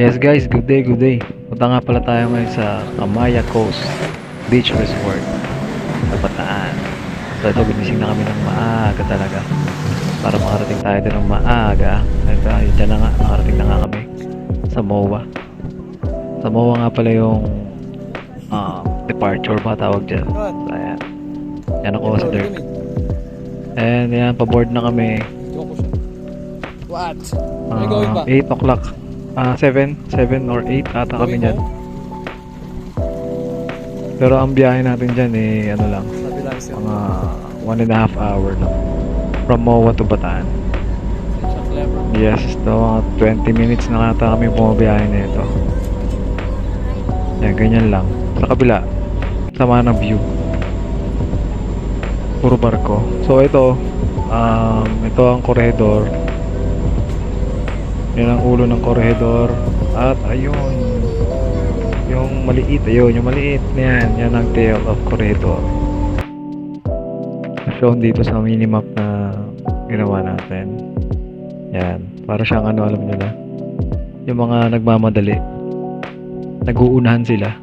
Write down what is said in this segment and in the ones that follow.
Yes guys, good day, good day. Punta nga pala tayo ngayon sa Amaya Coast Beach Resort sa Bataan. So ito, ginising na kami ng maaga talaga para makarating tayo din ng maaga. Ito, dyan na nga, nakarating na nga kami sa MOA. Sa MOA nga pala yung departure ba tawag dyan. So ayan, yan ako si Dirk. And yan, paboard na kami. What? Where you going ba? 8 o'clock. 7 or 8 ata kami Going dyan. home? Pero ang biyahe natin dyan ano lang, Sabi lang siya. mga 1.5 hour lang. From MOA to Bataan. Siya clever. Yes, ito mga 20 minutes na ata kami bumabiyahe na ito. Yan, ganyan lang. Sa kabila, sama ng view. Puro barko. So ito ang corridor. Yan ang ulo ng corridor. At ayun, yung maliit, yung maliit na yan ang tail of corridor. Shown dito sa minimap na ginawa natin. Yan, para siyang alam nyo na, yung mga nagmamadali, nag-uunahan sila.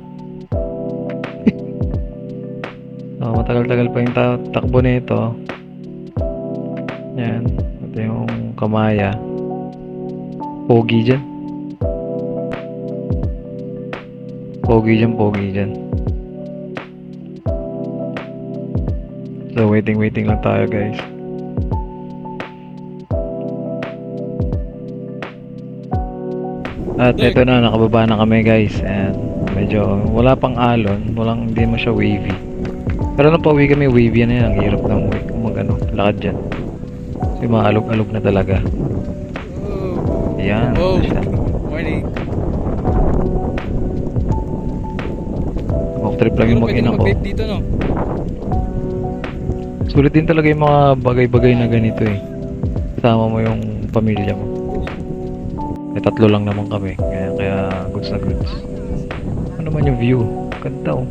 So, matagal-tagal pa yung takbo nito. Yan, ito yung Kamaya. Pogi dyan. Pogi dyan. So, waiting lang tayo, guys. At ito na, nakababa na kami, guys. And medyo wala pang alon, hindi mo siya wavy. Pero nung pauwi kami, wavy na yan. Ang hirap na lakad dyan. Kasi maalog-alog na talaga. Yan, Oh, siya. morning. Walk trip lang yung Pwede mag-ina ko. mag-vape dito, no? Sulit din talaga yung mga bagay-bagay na ganito eh. Kasama mo yung pamilya mo. Eh, 3 lang naman kami. Kaya goods na goods. Ano naman yung view? Ganda oh.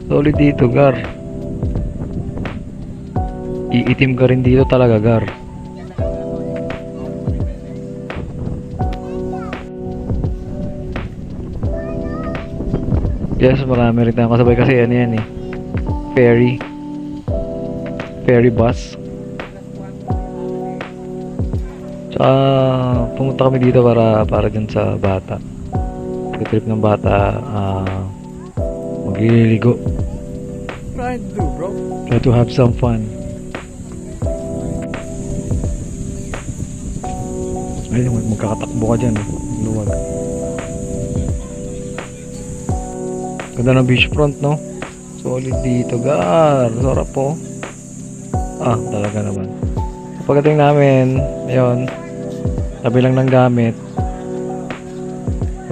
Solid dito, Gar. Iitim ka rin dito talaga, Gar. Yes, marami rin tayong kasabay kasi yan eh. Ferry bus. Tsaka pumunta kami dito para dyan sa bata. Trip ng bata, magliligo. Trying to do, bro. Try to have some fun. Ayun, magkakatakbo ka dyan. Luwag. Ganda ng beachfront, no? Solid dito, Gar. Sarap po. Talaga naman. Pagdating namin, ayun, sabi lang ng gamit.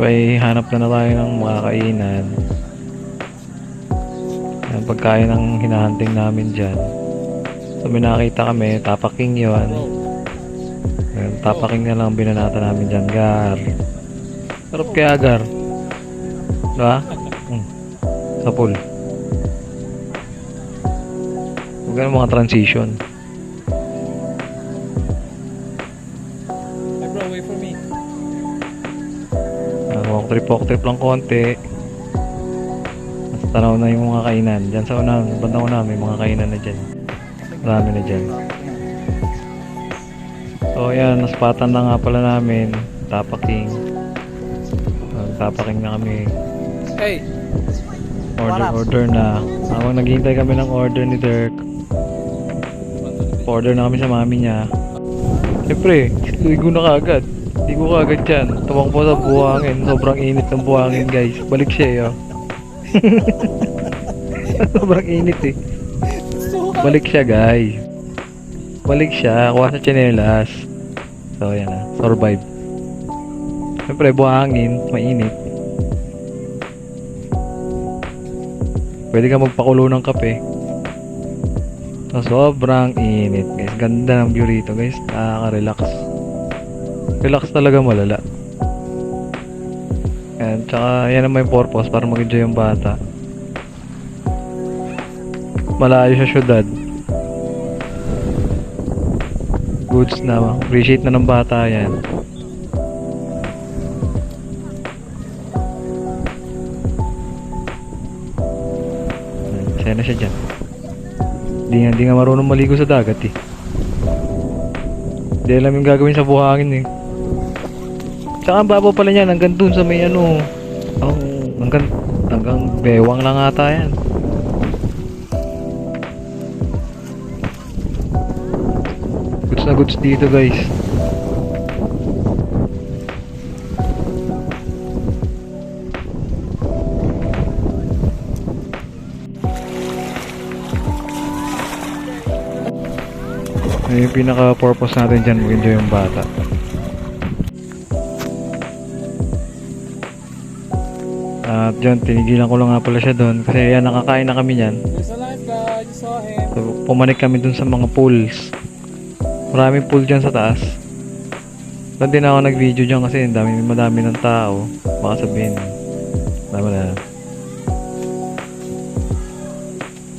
Hanap na tayo ng mga kainan. Yan, pagkain ang hinahunting namin dyan. So may nakita kami, tapaking yun. Yan, tapaking na lang binanata namin dyan, Gar. Sarap kaya, Gar. Diba? Sa pool. Huwag ganun mga transition. Hey, bro, wait for me. Walk trip lang konti. Mas tanaw na yung mga kainan. Diyan sa unang, bandang una may mga kainan na dyan. Marami na dyan. So yan, naspatan na nga pala namin. Tapaking. Tapaking na kami. Hey! Order na. Habang naghihintay kami ng order ni Dirk. Order na kami sa mami niya. Siyempre, ligo na kagad. Ligo kagad dyan. Tumakbo sa buhangin. Sobrang init ng buhangin, guys. Balik siya, Sobrang init eh. Balik siya, guys. Balik siya. Kuha sa tsinelas. So, yan na. Survive. Siyempre, buhangin. Mainit. Pwede ka magpakulo ng kape. So, sobrang init, guys. Ganda ng view rito, guys. Nakaka-relax. Relax talaga malala. And tsaka, yan naman yung purpose para mag-enjoy yung bata. Malayo sa syudad. Goods na. Appreciate na ng bata yan. Masaya na siya dyan. Di nga marunong maligo sa dagat eh. Di alam yung gagawin sa buhangin eh. Tsaka ang babaw pala niyan, hanggang dun sa may ano. Hanggang bewang lang ata yan. Goods na goods dito guys. Yung pinaka-purpose natin dyan, mag-enjoy yung bata. At dyan, tinigilan ko lang nga pala siya doon. Kasi yan, nakakain na kami yan. There's a lifeguard. You saw him. So, pumanik kami dun sa mga pools. Maraming pool dyan sa taas. Doon din ako nag-video dyan kasi madami ng tao. Baka sabihin, dami na.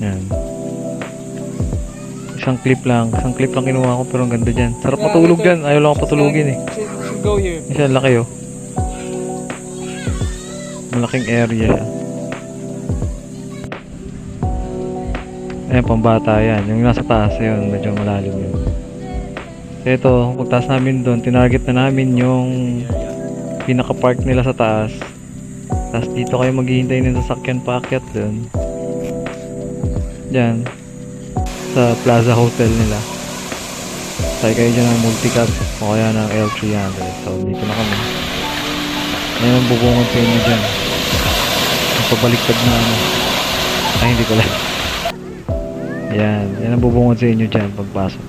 Yan. Isang clip lang kinuha ko pero ang ganda dyan. Sarap matulog dyan, ayaw lang ako patulugin eh. Should go here. Kasi ang laki oh. Malaking area. Ayan, pambata yan. Yung nasa taas yun, medyo malalim yun. Ito, pagtaas namin doon, tinarget na namin yung pinaka-park nila sa taas. Tapos dito kayo maghihintay ng sasakyan paakyat doon. Diyan. Sa Plaza Hotel nila. Sakay kayo dyan ng multicab o kaya ng L300. So, dito na kami. Ayan ang bubungan sa inyo dyan. Ang pabaliktad na ano. Ay, hindi pala. Yan. Yan ang bubungan sa inyo dyan pagpasok.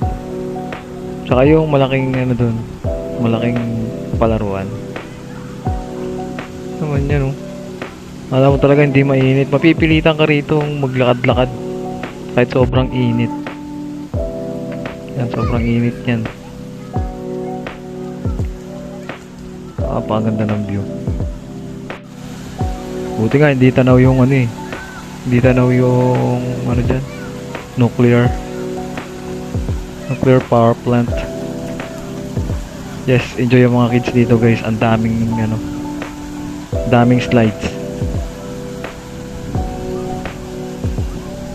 Tsaka yung malaking ano dun. Malaking palaruan. Naman yan oh. Alam mo talaga hindi mainit. Mapipilitan ka rito maglakad-lakad. Kahit sobrang init. Yan, sobrang init yan. Napakaganda ng view. Buti nga hindi tanaw yung ano eh. Hindi tanaw yung ano dyan. Nuclear power plant. Yes, enjoy yung mga kids dito guys. Ang daming slides.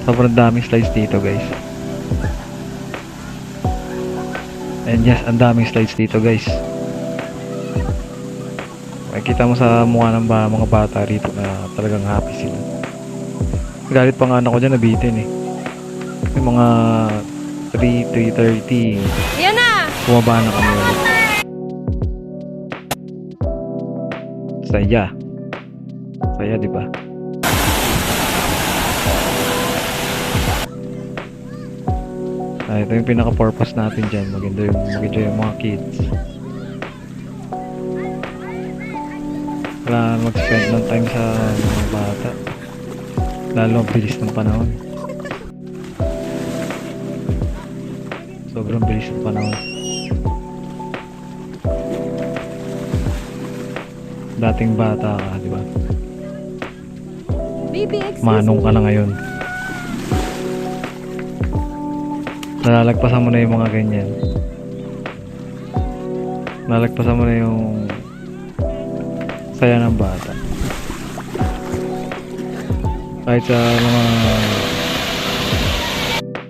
Sobrang daming slides dito guys. And yes, ang daming slides dito guys. Makikita mo sa mukha ng mga bata rito na talagang happy sila. Galit pa nga anak ko dyan, nabitin eh. Yung mga 3:30. Yan na! Bumaba na kami ulit. Saya. Saya diba? Ito yung pinaka-purpose natin dyan. Mag-enjoy yung mga kids. Wala mag-spend ng time sa mga bata. Lalo ang bilis ng panahon. Sobrang bilis ng panahon. Dating bata ka, di ba? Baby, excuse Manong ka na ngayon. Nalalagpasan mo na yung mga ganyan. Nalalagpasan mo na yung saya ng bata. Kahit sa mga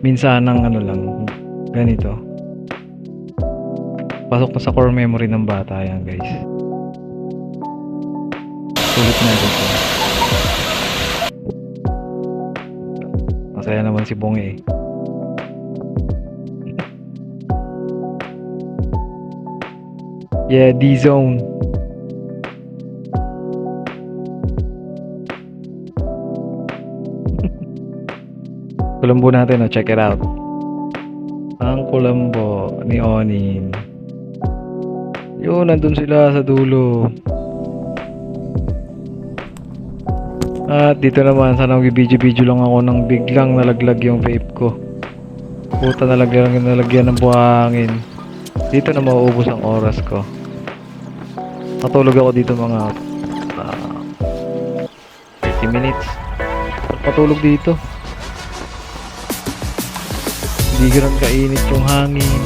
minsan ng ano lang, ganito. Pasok na sa core memory ng bata yan guys. Sulit na ito. Masaya naman si Bong eh. Yeah, D-Zone. Kulambo natin, check it out. Ang kulambo ni Onin. Yun, nandun sila sa dulo. At dito naman, sana mag-video lang ako nang biglang nalaglag yung vape ko. Puta, nalagyan ng buhangin. Dito na mauubos ang oras ko. Matulog ako dito mga 30 minutes. Patulog dito. Hindi ganun kainit yung hangin.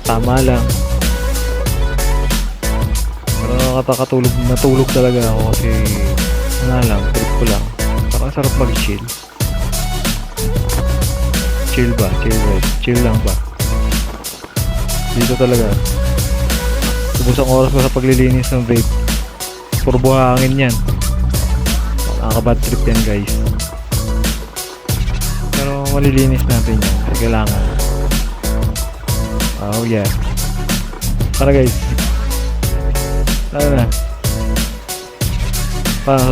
Tama lang. Pero natulog talaga ako kasi wala lang, trip ko lang. Saka Masarap mag-chill. Chill ba? Chill guys. Chill lang ba? Dito talaga. Ubus ang oras ko sa paglilinis ng vape. Puro buhangin yan. Nakaka-bad trip yan guys. Pero malilinis natin yan. Kasi kailangan. Oh yeah. Tara guys. Tara na.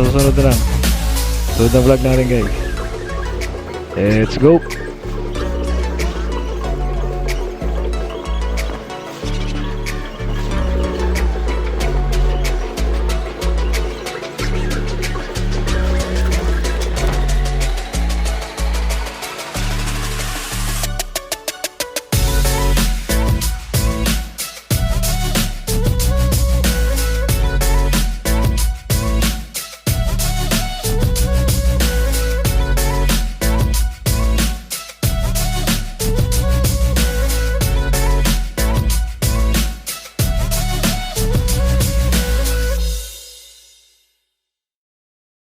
Susunod na lang. Susunod na vlog natin guys. Let's go!